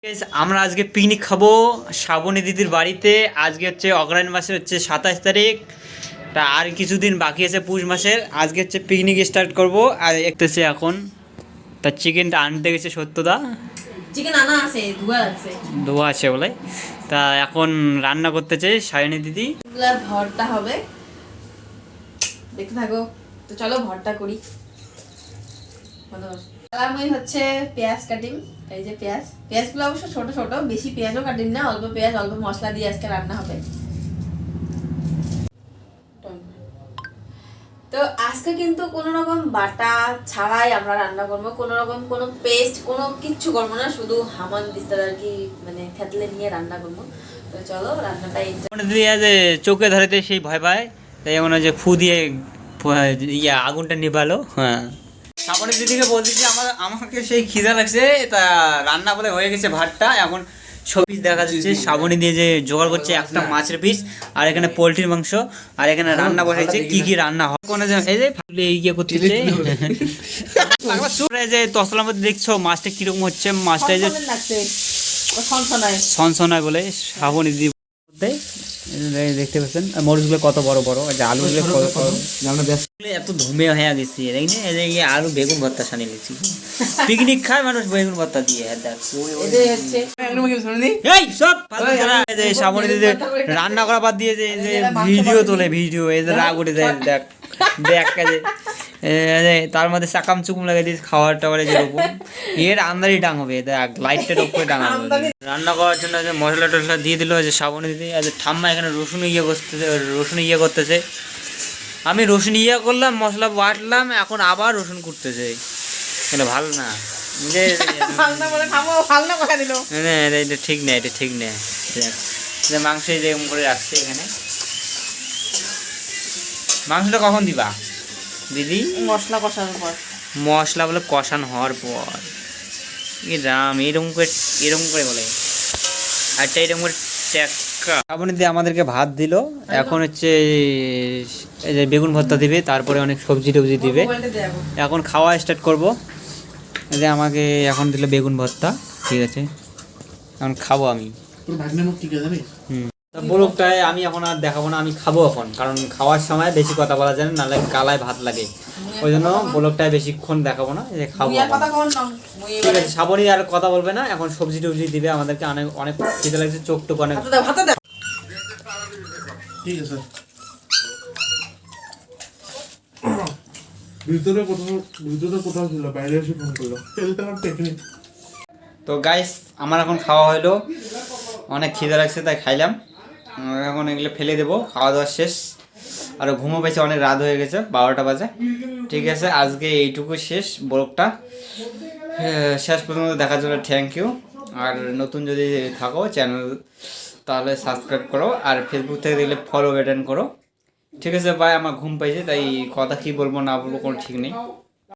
Guys, আমরা আজকে picnic খাবো শ্রাবণী দিদির বাড়িতে। আজকে হচ্ছে অগ্রহায়ণ মাসের হচ্ছে 27 তারিখ। তা আর কিছুদিন বাকি আছে পৌষ মাসের। আজকে হচ্ছে পিকনিক স্টার্ট করব। আর একতেছে এখন তার চিকেনটা আনতে গেছে সত্যদা। চিকেন আনা আছে, ধোয়া আছে। ধোয়া আছে বলে। তা এখন রান্না করতেছে সায়নী দিদি। এগুলা ভর্তা হবে, দেখতে থাকো। তো চলো ভর্তা করি। আমি হচ্ছে পেঁয়াজ কাটিং। এই যে পেঁয়াজগুলো অবশ্য ছোট ছোট, বেশি পেঁয়াজও কাটিং না, অল্প পেঁয়াজ অল্প মশলা দিয়ে আজকে রান্না হবে। তো আজকে কিন্তু কোনো রকম বাটা ছাড়াই আমরা রান্না করবো, কোনো রকম কোনো পেস্ট কোনো কিচ্ছু করবো না, শুধু হামান দিস্তার আর কি মানে থেতলে নিয়ে রান্না করবো। তো চলো রান্নাটা দিদি যে চোখে ধরেতে সেই ভয় পায়, তাই মনে হয় যে ফু দিয়ে আগুনটা নিভালো। হ্যাঁ, শ্রাবণী দিদিকে বলতেছি আমাকে সেই খিদা লাগছে, তা রান্না বলে হয়ে গেছে ভাতটা। এখন ছবি দেখা যাচ্ছে শ্রাবণী দিয়ে যে জোগাড় করছে একটা মাছের পিস, আর এখানে পোলট্রির মাংস, আর এখানে রান্না বসাইছে কি কি রান্না হয়। এই যে ইয়ে করতেছে যে তসলার মধ্যে দেখছো মাছটা কিরকম হচ্ছে। মাছটা যে সনসনায় বলে শ্রাবণী দিদি দেখতে পাচ্ছেন। মরিচগুলো কত বড় বড়, আলুগুলো এত ধুমে হয়ে গেছি। আলু বেগুন ভর্তা সানি গেছি। পিকনিক খায় মানুষ বেগুন ভর্তা দিয়ে। শ্রাবণী দিদি রান্না করা বাদ দিয়ে যে ভিডিও তোলে, ভিডিও এই যে রাগ উঠে যায়। দেখ দেখ তার মধ্যে চাকাম চুকুম লাগিয়ে দিয়েছে খাওয়ার টাওয়ারে যেরকম। এর আমদানি ডাং হবে, দেখ লাইটটার উপরে ডাং হবে। রান্না করার জন্য যে মশলা টসলা দিয়ে দিল যে শ্রাবণী দিদি। ঠাম্মা এখানে রসুন ইয়ে করতেছে। আমি রসুন ইয়ে করলাম, মশলা বাটলাম, এখন আবার রসুন কুটতেছে। এটা ভালো না, এটা ঠিক নেই, এটা ঠিক নেই। মাংস এরকম করে রাখছে এখানে। মাংসটা কখন দিবা দিদি? মশলা কষানোর পর। মশলা বলে কষানো হওয়ার পর। রাম এরকম করে বলে। আরটা এরকম করে টেক্কা। শ্রাবণী দিয়ে আমাদেরকে ভাত দিল। এখন হচ্ছে এই যে বেগুন ভর্তা দিবে, তারপরে অনেক সবজি টবজি দিবে। এখন খাওয়া স্টার্ট করব। এই যে আমাকে এখন দিল বেগুন ভর্তা, ঠিক আছে এখন খাবো আমি। ব্লগটায় আমি এখন আর দেখাবো না, আমি খাবো এখন। কারণ খাওয়ার সময় বেশি কথা বলা যায় না, নাহলে গালায় ভাত লাগে। ওই জন্য ব্লগটায় বেশিক্ষণ দেখাবো না, যে খাবো। ঠিক আছে, শ্রাবণী আর কথা বলবে না, এখন সবজি টবজি দিবে আমাদেরকে। অনেক অনেক খিদে লাগছে, চোখ টোক অনেক। ঠিক আছে, ভিতরে কোথাও ছিল, বাইরে এসে ফোন করলো। তো গাইস, আমার এখন খাওয়া হলো, অনেক খিদে লাগছে তাই খাইলাম। এখন এগুলো ফেলে দেবো, খাওয়া দাওয়া শেষ। আর ঘুমো পেয়েছে, অনেক রাত হয়ে গেছে, 12টা বাজে। ঠিক আছে, আজকে এইটুকু শেষ ব্লগটা। শেষ পর্যন্ত দেখার জন্য থ্যাংক ইউ। আর নতুন যদি থাকো চ্যানেল, তাহলে সাবস্ক্রাইব করো। আর ফেসবুক থেকে দেখলে ফলো বাটন করো। ঠিক আছে, বাই। আমার ঘুম পাইছে, তাই কথা কি বলবো না বলবো কোনো ঠিক নেই।